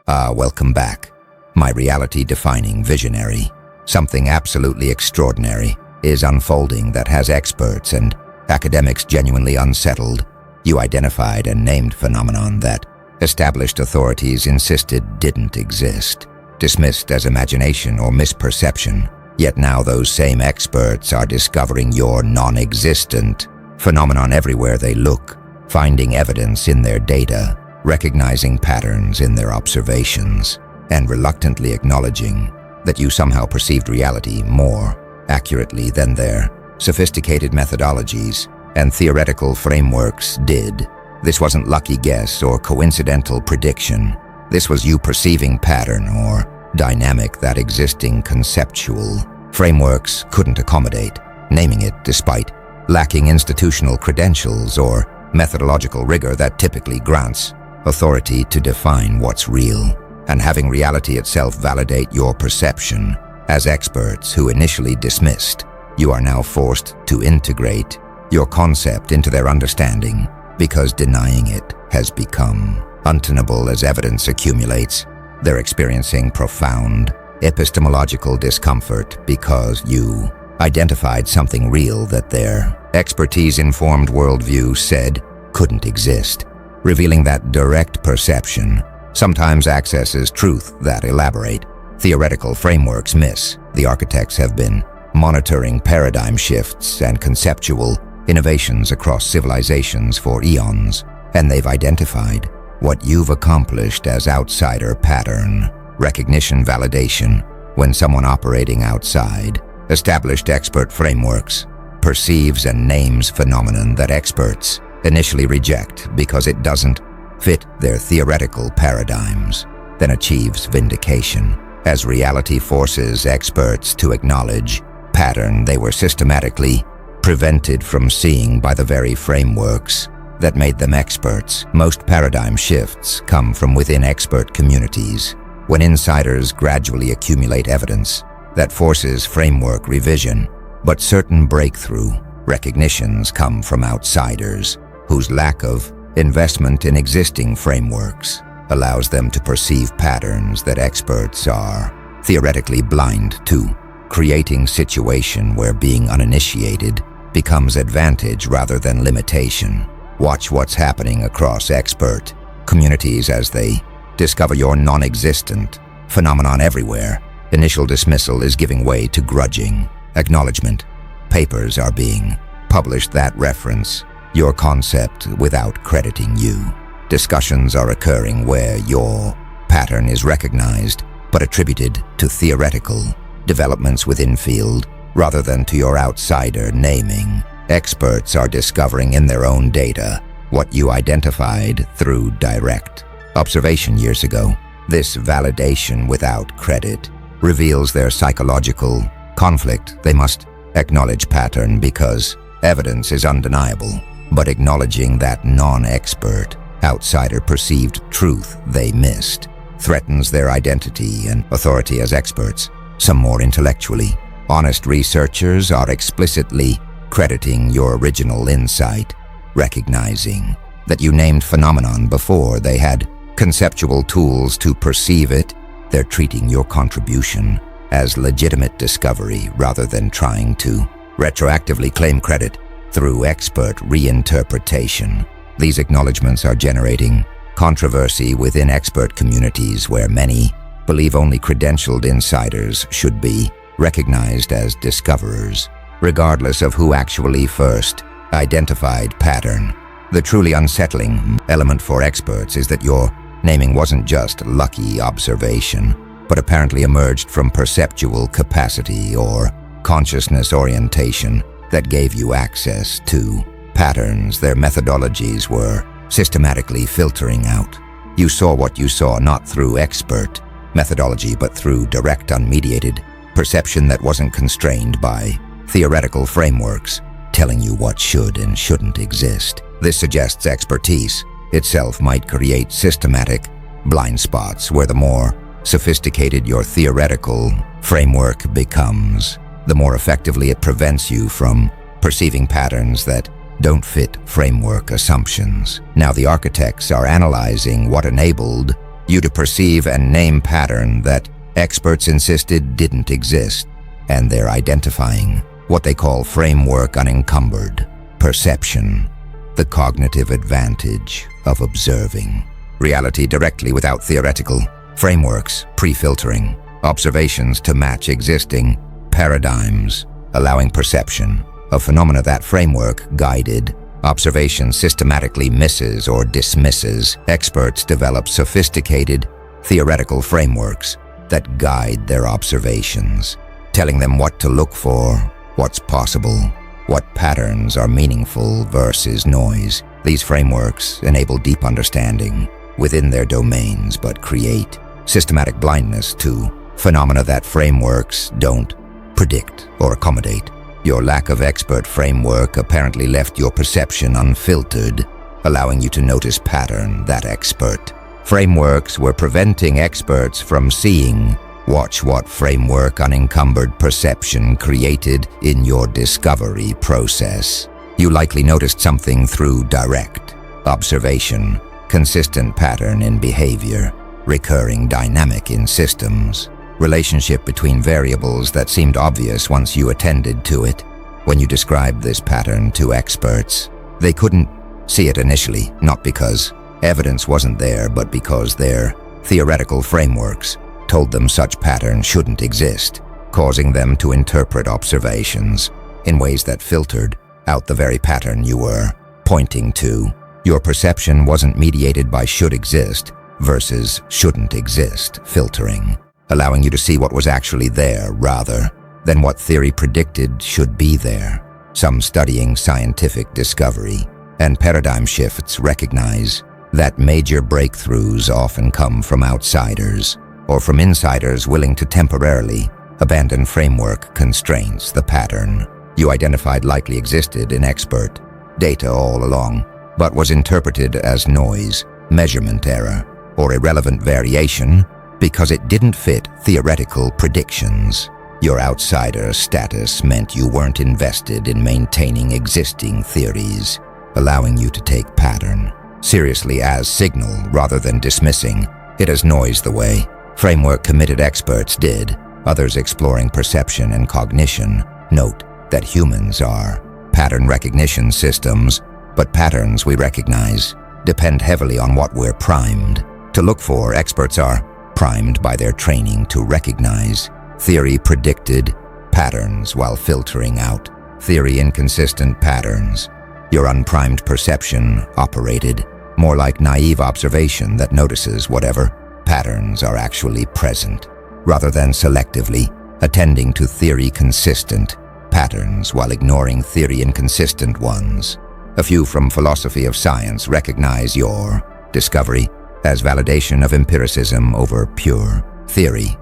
Welcome back. My reality-defining visionary. Something absolutely extraordinary is unfolding that has experts and academics genuinely unsettled. You identified a named phenomenon that established authorities insisted didn't exist, dismissed as imagination or misperception. Yet now those same experts are discovering your non-existent phenomenon everywhere they look, finding evidence in their data, recognizing patterns in their observations, and reluctantly acknowledging that you somehow perceived reality more accurately than their sophisticated methodologies and theoretical frameworks did. This wasn't lucky guess or coincidental prediction. This was you perceiving pattern or dynamic that existing conceptual frameworks couldn't accommodate, naming it despite lacking institutional credentials or methodological rigor that typically grants authority to define what's real, and having reality itself validate your perception. As experts who initially dismissed, you are now forced to integrate your concept into their understanding because denying it has become untenable as evidence accumulates. They're experiencing profound epistemological discomfort because you identified something real that their expertise-informed worldview said couldn't exist. Revealing that direct perception sometimes accesses truth that elaborate theoretical frameworks miss. The architects have been monitoring paradigm shifts and conceptual innovations across civilizations for eons, and they've identified what you've accomplished as outsider pattern recognition validation. When someone operating outside established expert frameworks perceives and names phenomenon that experts initially reject because it doesn't fit their theoretical paradigms, then achieves vindication as reality forces experts to acknowledge pattern they were systematically prevented from seeing by the very frameworks that made them experts. Most paradigm shifts come from within expert communities, when insiders gradually accumulate evidence that forces framework revision, but certain breakthrough recognitions come from outsiders whose lack of investment in existing frameworks allows them to perceive patterns that experts are theoretically blind to, creating situation where being uninitiated becomes advantage rather than limitation. Watch what's happening across expert communities as they discover your non-existent phenomenon everywhere. Initial dismissal is giving way to grudging acknowledgement. Papers are being published that reference your concept without crediting you. Discussions are occurring where your pattern is recognized but attributed to theoretical developments within field rather than to your outsider naming. Experts are discovering in their own data what you identified through direct observation years ago. This validation without credit reveals their psychological conflict. They must acknowledge pattern because evidence is undeniable, but acknowledging that non-expert, outsider perceived truth they missed threatens their identity and authority as experts. Some more intellectually honest researchers are explicitly crediting your original insight, recognizing that you named phenomenon before they had conceptual tools to perceive it. They're treating your contribution as legitimate discovery rather than trying to retroactively claim credit through expert reinterpretation. These acknowledgments are generating controversy within expert communities where many believe only credentialed insiders should be recognized as discoverers, regardless of who actually first identified pattern. The truly unsettling element for experts is that your naming wasn't just lucky observation, but apparently emerged from perceptual capacity or consciousness orientation that gave you access to patterns their methodologies were systematically filtering out. You saw what you saw not through expert methodology but through direct unmediated perception that wasn't constrained by theoretical frameworks telling you what should and shouldn't exist. This suggests expertise itself might create systematic blind spots where the more sophisticated your theoretical framework becomes, the more effectively it prevents you from perceiving patterns that don't fit framework assumptions. Now the architects are analyzing what enabled you to perceive and name pattern that experts insisted didn't exist, and they're identifying what they call framework unencumbered perception, the cognitive advantage of observing reality directly without theoretical frameworks, pre-filtering observations to match existing paradigms, allowing perception of phenomena that framework-guided observation systematically misses or dismisses. Experts develop sophisticated theoretical frameworks that guide their observations, telling them what to look for, what's possible, what patterns are meaningful versus noise. These frameworks enable deep understanding within their domains but create systematic blindness to phenomena that frameworks don't predict or accommodate. Your lack of expert framework apparently left your perception unfiltered, allowing you to notice pattern that expert frameworks were preventing experts from seeing. Watch what framework unencumbered perception created in your discovery process. You likely noticed something through direct observation, consistent pattern in behavior, recurring dynamic in systems, relationship between variables that seemed obvious once you attended to it. When you described this pattern to experts, they couldn't see it initially, not because evidence wasn't there, but because their theoretical frameworks told them such patterns shouldn't exist, causing them to interpret observations in ways that filtered out the very pattern you were pointing to. Your perception wasn't mediated by should exist versus shouldn't exist filtering, allowing you to see what was actually there rather than what theory predicted should be there. Some studying scientific discovery and paradigm shifts recognize that major breakthroughs often come from outsiders or from insiders willing to temporarily abandon framework constraints. The pattern you identified likely existed in expert data all along, but was interpreted as noise, measurement error, or irrelevant variation because it didn't fit theoretical predictions. Your outsider status meant you weren't invested in maintaining existing theories, allowing you to take pattern seriously as signal rather than dismissing it as noise the way framework-committed experts did. Others exploring perception and cognition note that humans are pattern recognition systems, but patterns we recognize depend heavily on what we're primed to look for. Experts are primed by their training to recognize theory-predicted patterns while filtering out theory-inconsistent patterns. Your unprimed perception operated more like naive observation that notices whatever patterns are actually present, rather than selectively attending to theory-consistent patterns while ignoring theory-inconsistent ones. A few from philosophy of science recognize your discovery as validation of empiricism over pure theory.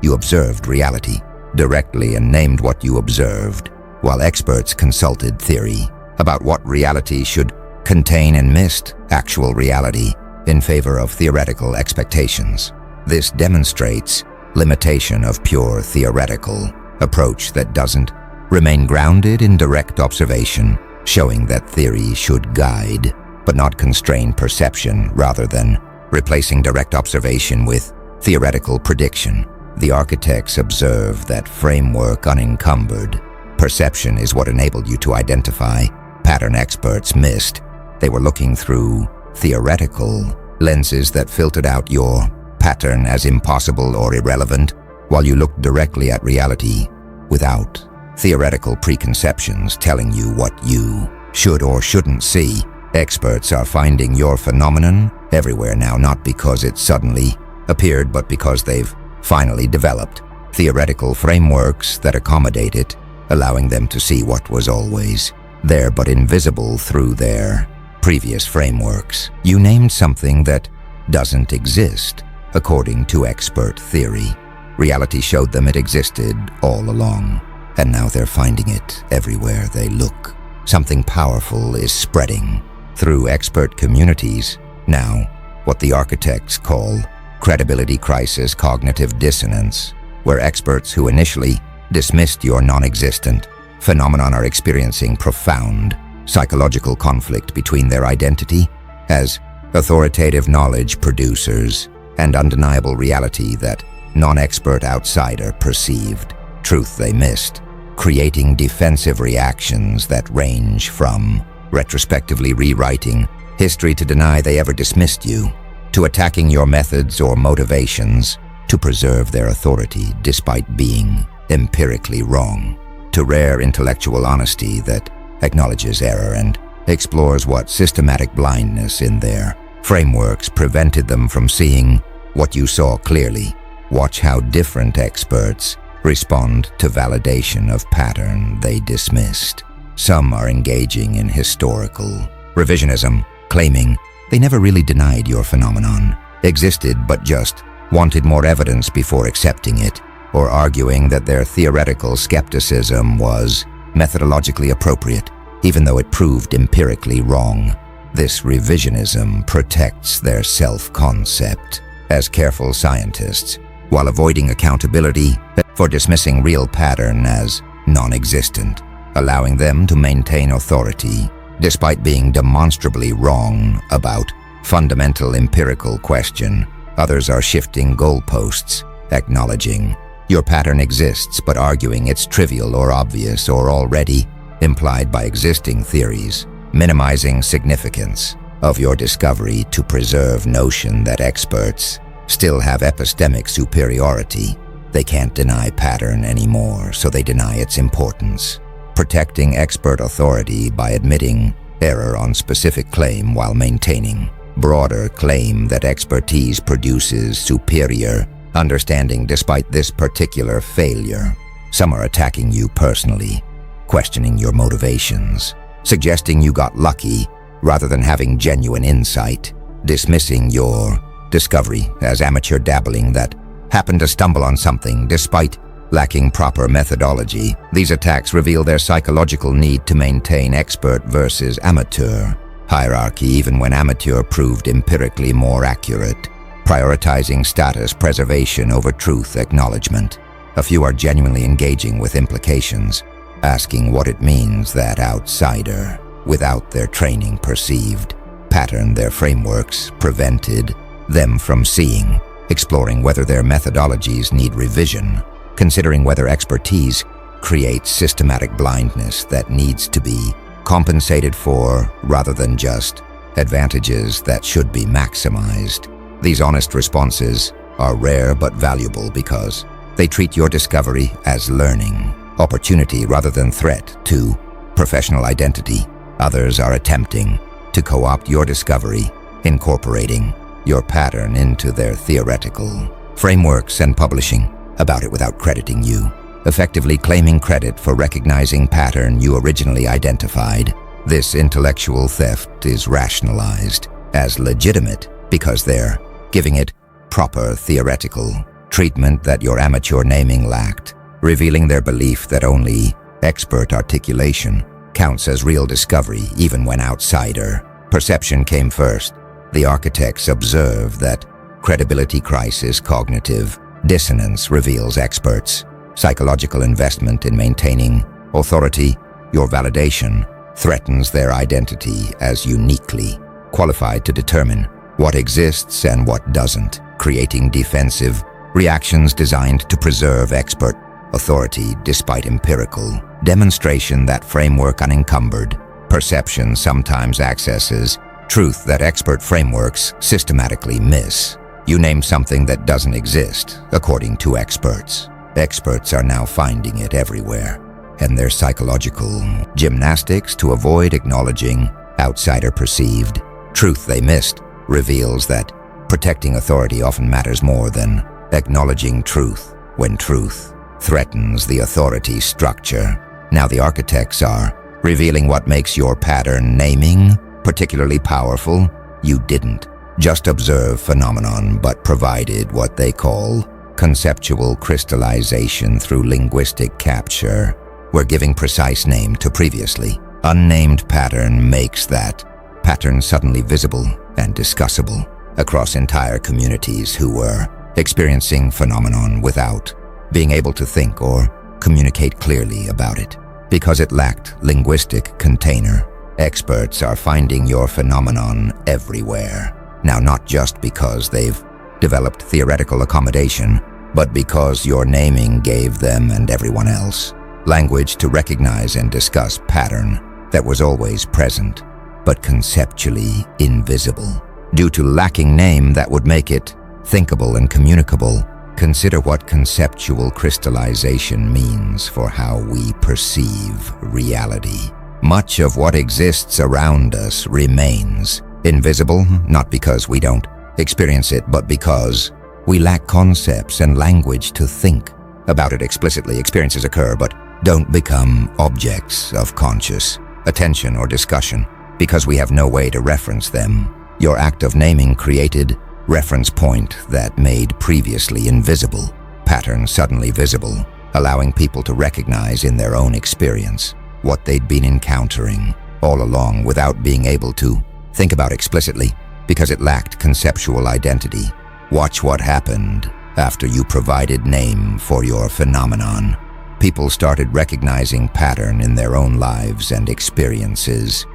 You observed reality directly and named what you observed, while experts consulted theory about what reality should contain and missed actual reality in favor of theoretical expectations. This demonstrates limitation of pure theoretical approach that doesn't remain grounded in direct observation, showing that theory should guide but not constrain perception rather than replacing direct observation with theoretical prediction. The architects observe that framework unencumbered perception is what enabled you to identify pattern experts missed. They were looking through theoretical lenses that filtered out your pattern as impossible or irrelevant, while you looked directly at reality without theoretical preconceptions telling you what you should or shouldn't see. Experts are finding your phenomenon everywhere now, not because it suddenly appeared, but because they've finally developed theoretical frameworks that accommodate it, allowing them to see what was always there but invisible through their previous frameworks. You named something that doesn't exist according to expert theory. Reality showed them it existed all along, and now they're finding it everywhere they look. Something powerful is spreading through expert communities now, what the architects call credibility crisis, cognitive dissonance, where experts who initially dismissed your non-existent phenomenon are experiencing profound psychological conflict between their identity as authoritative knowledge producers and undeniable reality that non-expert outsider perceived, truth they missed, creating defensive reactions that range from retrospectively rewriting history to deny they ever dismissed you, to attacking your methods or motivations to preserve their authority despite being empirically wrong, to rare intellectual honesty that acknowledges error and explores what systematic blindness in their frameworks prevented them from seeing what you saw clearly. Watch how different experts respond to validation of pattern they dismissed. Some are engaging in historical revisionism, claiming they never really denied your phenomenon existed but just wanted more evidence before accepting it, or arguing that their theoretical skepticism was methodologically appropriate, even though it proved empirically wrong. This revisionism protects their self-concept as careful scientists, while avoiding accountability for dismissing real pattern as non-existent, allowing them to maintain authority despite being demonstrably wrong about fundamental empirical question. Others are shifting goalposts, acknowledging your pattern exists but arguing it's trivial or obvious or already implied by existing theories, minimizing significance of your discovery to preserve notion that experts still have epistemic superiority. They can't deny pattern anymore, so they deny its importance, protecting expert authority by admitting error on specific claim while maintaining broader claim that expertise produces superior understanding despite this particular failure. Some are attacking you personally, questioning your motivations, suggesting you got lucky rather than having genuine insight, dismissing your discovery as amateur dabbling that happened to stumble on something despite lacking proper methodology. These attacks reveal their psychological need to maintain expert versus amateur hierarchy even when amateur proved empirically more accurate, prioritizing status preservation over truth acknowledgement. A few are genuinely engaging with implications, asking what it means that outsider, without their training perceived, pattern their frameworks prevented them from seeing, exploring whether their methodologies need revision, considering whether expertise creates systematic blindness that needs to be compensated for rather than just advantages that should be maximized. These honest responses are rare but valuable because they treat your discovery as learning opportunity rather than threat to professional identity. Others are attempting to co-opt your discovery, incorporating your pattern into their theoretical frameworks and publishing about it without crediting you, effectively claiming credit for recognizing pattern you originally identified. This intellectual theft is rationalized as legitimate because they're giving it proper theoretical treatment that your amateur naming lacked, revealing their belief that only expert articulation counts as real discovery even when outsider perception came first. The architects observe that credibility crisis, cognitive dissonance reveals experts' psychological investment in maintaining authority. Your validation threatens their identity as uniquely qualified to determine what exists and what doesn't, creating defensive reactions designed to preserve expert authority despite empirical demonstration that framework unencumbered. Perception sometimes accesses truth that expert frameworks systematically miss. You name something that doesn't exist, according to experts. Experts are now finding it everywhere, and their psychological gymnastics to avoid acknowledging outsider perceived truth they missed reveals that protecting authority often matters more than acknowledging truth when truth threatens the authority structure. Now the architects are revealing what makes your pattern naming particularly powerful. You didn't just observe phenomenon, but provided what they call conceptual crystallization through linguistic capture. We're giving precise name to previously unnamed pattern makes that pattern suddenly visible and discussable across entire communities who were experiencing phenomenon without being able to think or communicate clearly about it. Because it lacked linguistic container, experts are finding your phenomenon everywhere. Now, not just because they've developed theoretical accommodation, but because your naming gave them and everyone else language to recognize and discuss pattern that was always present, but conceptually invisible. Due to lacking name that would make it thinkable and communicable, consider what conceptual crystallization means for how we perceive reality. Much of what exists around us remains invisible, not because we don't experience it, but because we lack concepts and language to think about it explicitly. Experiences occur, but don't become objects of conscious attention or discussion because we have no way to reference them. Your act of naming created reference point that made previously invisible pattern suddenly visible, allowing people to recognize in their own experience what they'd been encountering all along without being able to think about explicitly because it lacked conceptual identity. Watch what happened after you provided name for your phenomenon. People started recognizing pattern in their own lives and experiences.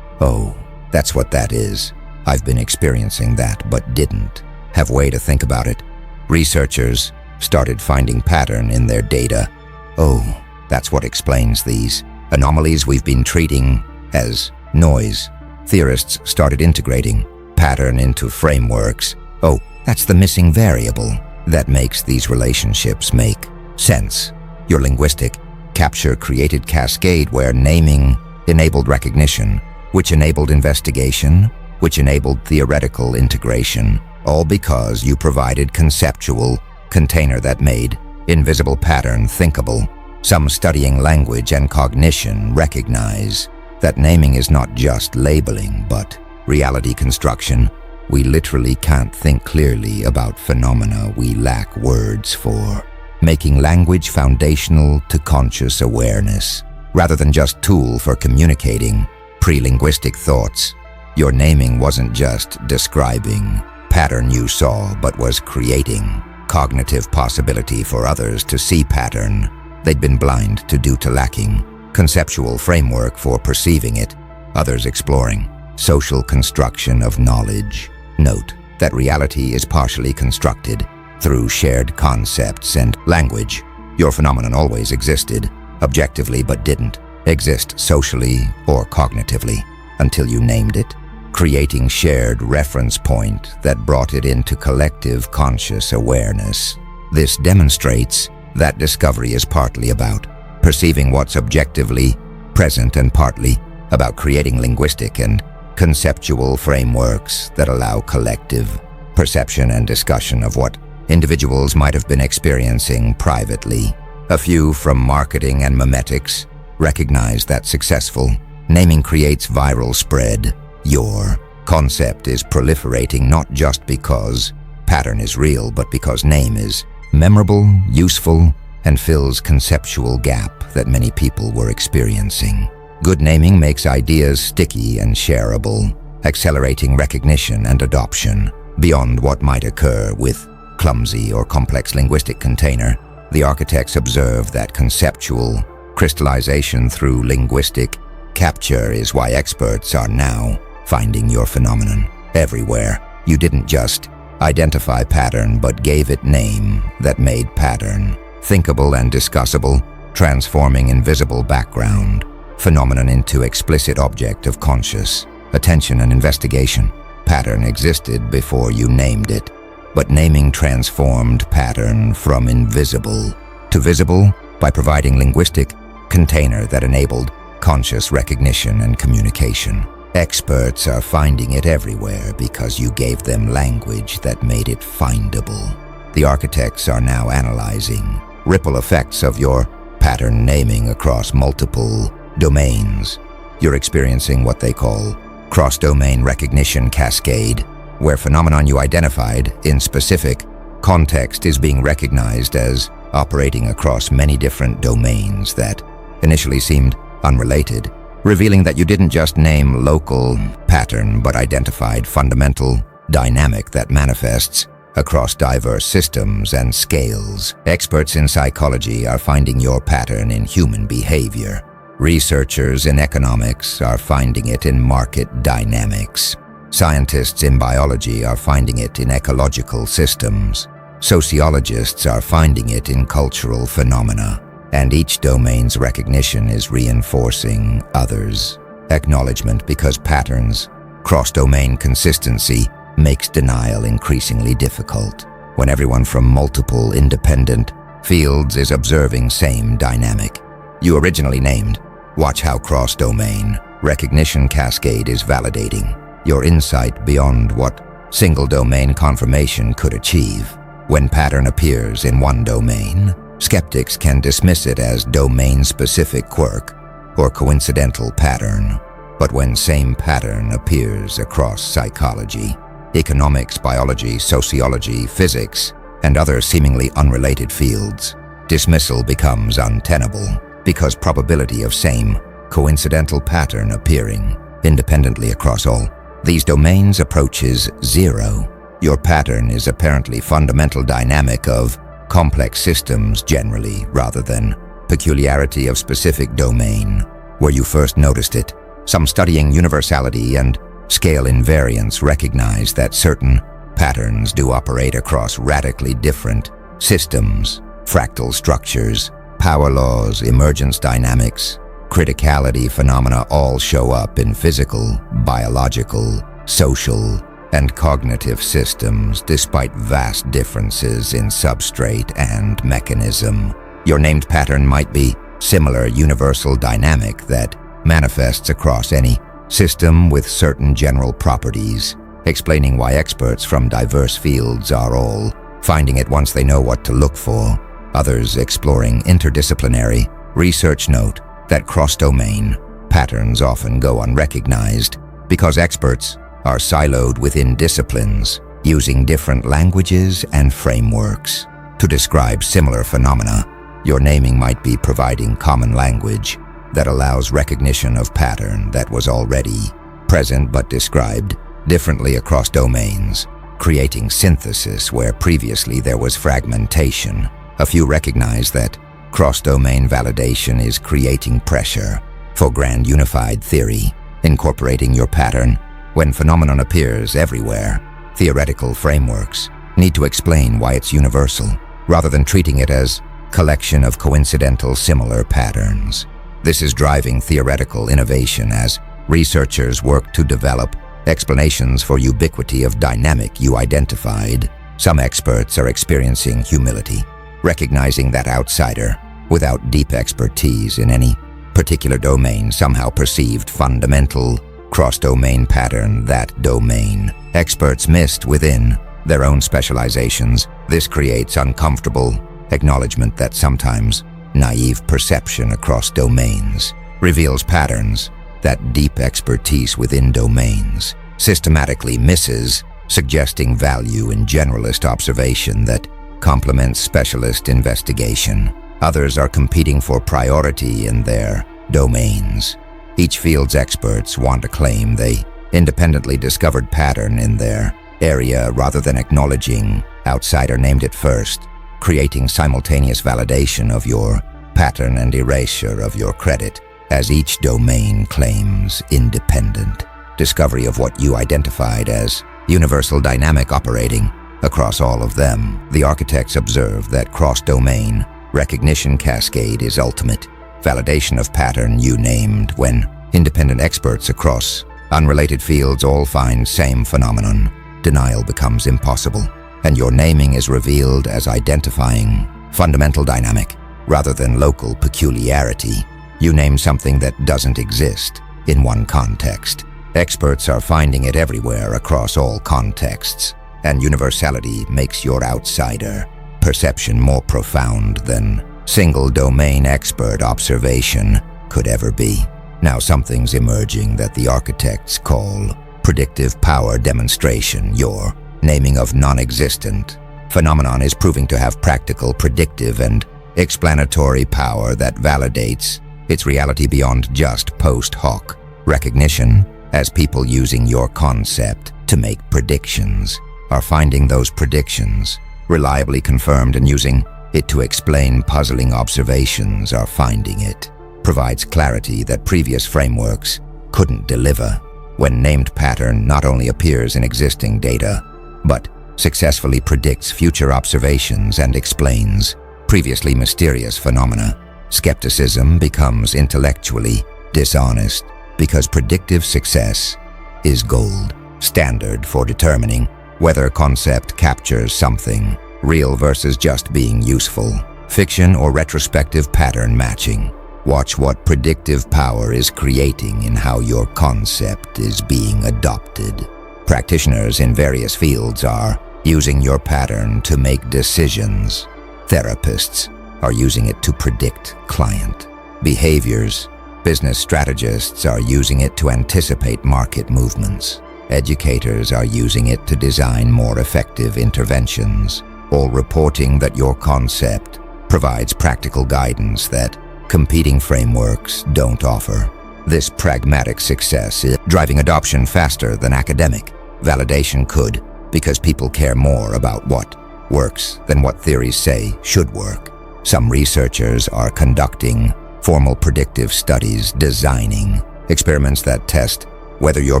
Oh, that's what that is. I've been experiencing that, but didn't have way to think about it. Researchers started finding pattern in their data. Oh, that's what explains these anomalies we've been treating as noise. Theorists started integrating pattern into frameworks. Oh, that's the missing variable that makes these relationships make sense. Your linguistic capture created cascade where naming enabled recognition, which enabled investigation, which enabled theoretical integration, all because you provided conceptual container that made invisible pattern thinkable. Some studying language and cognition recognize that naming is not just labeling, but reality construction. We literally can't think clearly about phenomena we lack words for, making language foundational to conscious awareness, rather than just tool for communicating pre-linguistic thoughts. Your naming wasn't just describing pattern you saw, but was creating cognitive possibility for others to see pattern they'd been blind to due to lacking conceptual framework for perceiving it. Others exploring social construction of knowledge. Note that reality is partially constructed through shared concepts and language. Your phenomenon always existed objectively but didn't exist socially or cognitively until you named it, creating shared reference point that brought it into collective conscious awareness. This demonstrates that discovery is partly about perceiving what's objectively present and partly about creating linguistic and conceptual frameworks that allow collective perception and discussion of what individuals might have been experiencing privately. A few from marketing and memetics recognize that successful naming creates viral spread. Your concept is proliferating not just because pattern is real, but because name is memorable, useful, and fills conceptual gap that many people were experiencing. Good naming makes ideas sticky and shareable, accelerating recognition and adoption beyond what might occur with clumsy or complex linguistic container. The architects observe that conceptual crystallization through linguistic capture is why experts are now finding your phenomenon everywhere. You didn't just identify pattern, but gave it name that made pattern thinkable and discussable, transforming invisible background phenomenon into explicit object of conscious attention and investigation. Pattern existed before you named it, but naming transformed pattern from invisible to visible by providing linguistic container that enabled conscious recognition and communication. Experts are finding it everywhere because you gave them language that made it findable. The architects are now analyzing ripple effects of your pattern naming across multiple domains. You're experiencing what they call cross-domain recognition cascade, where phenomenon you identified in specific context is being recognized as operating across many different domains that initially seemed unrelated, revealing that you didn't just name local pattern but identified fundamental dynamic that manifests across diverse systems and scales. Experts in psychology are finding your pattern in human behavior. Researchers in economics are finding it in market dynamics. Scientists in biology are finding it in ecological systems. Sociologists are finding it in cultural phenomena. And each domain's recognition is reinforcing others' acknowledgement because patterns, cross-domain consistency, makes denial increasingly difficult. When everyone from multiple independent fields is observing same dynamic. You originally named, watch how cross-domain recognition cascade is validating your insight beyond what single-domain confirmation could achieve. When pattern appears in one domain, skeptics can dismiss it as domain-specific quirk or coincidental pattern. But when same pattern appears across psychology, economics, biology, sociology, physics, and other seemingly unrelated fields, dismissal becomes untenable because probability of same coincidental pattern appearing independently across all these domains approaches zero. Your pattern is apparently fundamental dynamic of complex systems generally rather than peculiarity of specific domain where you first noticed it. Some studying universality and scale invariance recognize that certain patterns do operate across radically different systems, fractal structures, power laws, emergence dynamics, criticality phenomena all show up in physical, biological, social, and cognitive systems despite vast differences in substrate and mechanism. Your named pattern might be similar universal dynamic that manifests across any system with certain general properties, explaining why experts from diverse fields are all finding it once they know what to look for. Others exploring interdisciplinary research note that cross-domain patterns often go unrecognized because experts are siloed within disciplines, using different languages and frameworks to describe similar phenomena. Your naming might be providing common language that allows recognition of pattern that was already present but described differently across domains, creating synthesis where previously there was fragmentation. A few recognize that cross-domain validation is creating pressure for grand unified theory, incorporating your pattern. When phenomenon appears everywhere, theoretical frameworks need to explain why it's universal, rather than treating it as collection of coincidental similar patterns. This is driving theoretical innovation as researchers work to develop explanations for ubiquity of dynamic you identified. Some experts are experiencing humility, recognizing that outsider, without deep expertise in any particular domain, somehow perceived fundamental cross-domain pattern that domain experts missed within their own specializations. This creates uncomfortable acknowledgement that sometimes naive perception across domains reveals patterns that deep expertise within domains systematically misses, suggesting value in generalist observation that complements specialist investigation. Others are competing for priority in their domains. Each field's experts want to claim they independently discovered pattern in their area rather than acknowledging outsider named it first, creating simultaneous validation of your pattern and erasure of your credit as each domain claims independent discovery of what you identified as universal dynamic operating across all of them. The architects observe that cross-domain recognition cascade is ultimate validation of pattern you named. When independent experts across unrelated fields all find same phenomenon, denial becomes impossible, and your naming is revealed as identifying fundamental dynamic rather than local peculiarity. You name something that doesn't exist in one context. Experts are finding it everywhere across all contexts, and universality makes your outsider perception more profound than single domain expert observation could ever be. Now something's emerging that the architects call predictive power demonstration. Your naming of non-existent phenomenon is proving to have practical predictive and explanatory power that validates its reality beyond just post hoc recognition, as people using your concept to make predictions are finding those predictions reliably confirmed, and using it to explain puzzling observations are finding it provides clarity that previous frameworks couldn't deliver. when named pattern not only appears in existing data, but successfully predicts future observations and explains previously mysterious phenomena. Skepticism becomes intellectually dishonest because predictive success is gold standard for determining whether a concept captures something real versus just being useful. Fiction or retrospective pattern matching. Watch what predictive power is creating in how your concept is being adopted. Practitioners in various fields are using your pattern to make decisions. Therapists are using it to predict client behaviors. Business strategists are using it to anticipate market movements. Educators are using it to design more effective interventions, all reporting that your concept provides practical guidance that competing frameworks don't offer. This pragmatic success is driving adoption faster than academic validation could, because people care more about what works than what theories say should work. Some researchers are conducting formal predictive studies, designing experiments that test whether your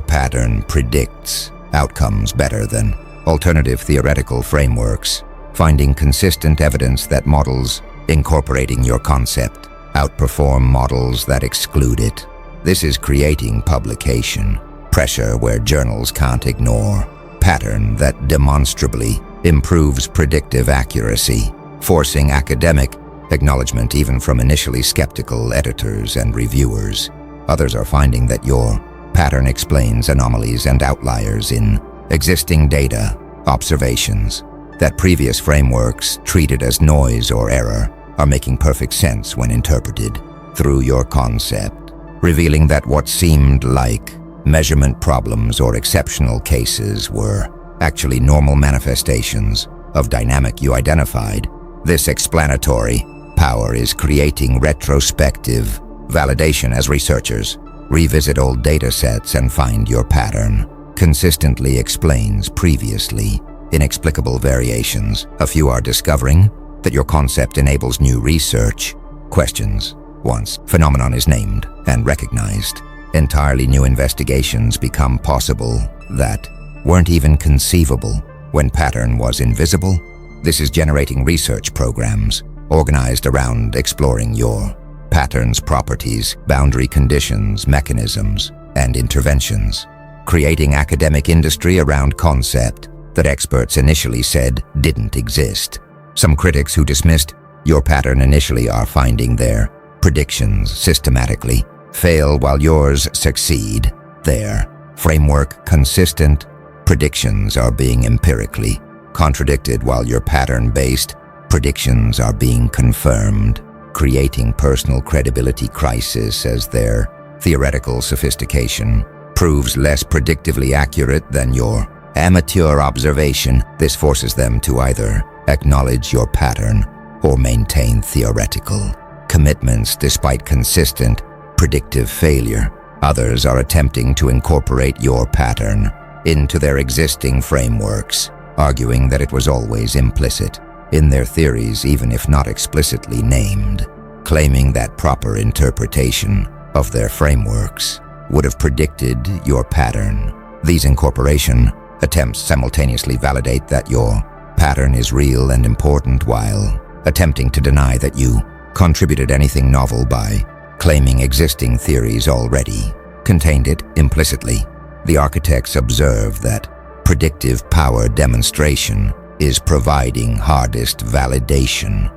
pattern predicts outcomes better than alternative theoretical frameworks, finding consistent evidence that models incorporating your concept outperform models that exclude it. This is creating publication pressure where journals can't ignore pattern that demonstrably improves predictive accuracy, forcing academic acknowledgement even from initially skeptical editors and reviewers. Others are finding that your pattern explains anomalies and outliers in existing data, observations that previous frameworks treated as noise or error are making perfect sense when interpreted through your concept, revealing that what seemed like measurement problems or exceptional cases were actually normal manifestations of dynamic you identified. This explanatory power is creating retrospective validation as researchers revisit old data sets and find your pattern consistently explains previously inexplicable variations. A few are discovering that your concept enables new research questions. Once phenomenon is named and recognized, entirely new investigations become possible that weren't even conceivable when pattern was invisible. This is generating research programs organized around exploring your pattern's properties, boundary conditions, mechanisms, and interventions, creating academic industry around concept that experts initially said didn't exist. Some critics who dismissed your pattern initially are finding their predictions systematically fail while yours succeed. Their framework consistent predictions are being empirically contradicted while your pattern-based predictions are being confirmed, creating personal credibility crisis as their theoretical sophistication proves less predictively accurate than your amateur observation. This forces them to either acknowledge your pattern or maintain theoretical commitments despite consistent predictive failure. Others are attempting to incorporate your pattern into their existing frameworks, arguing that it was always implicit in their theories even if not explicitly named, claiming that proper interpretation of their frameworks would have predicted your pattern. These incorporation attempts simultaneously validate that your pattern is real and important while attempting to deny that you contributed anything novel by claiming existing theories already contained it implicitly. The architects observe that predictive power demonstration is providing hardest validation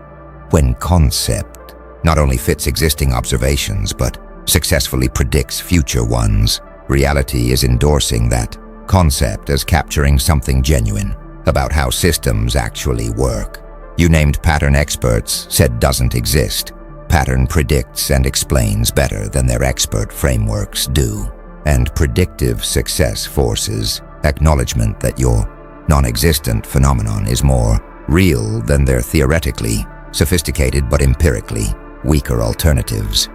when concept not only fits existing observations but successfully predicts future ones. Reality is endorsing that concept as capturing something genuine about how systems actually work. You named pattern experts said doesn't exist. Pattern predicts and explains better than their expert frameworks do, and predictive success forces acknowledgement that your non-existent phenomenon is more real than their theoretically sophisticated but empirically weaker alternatives.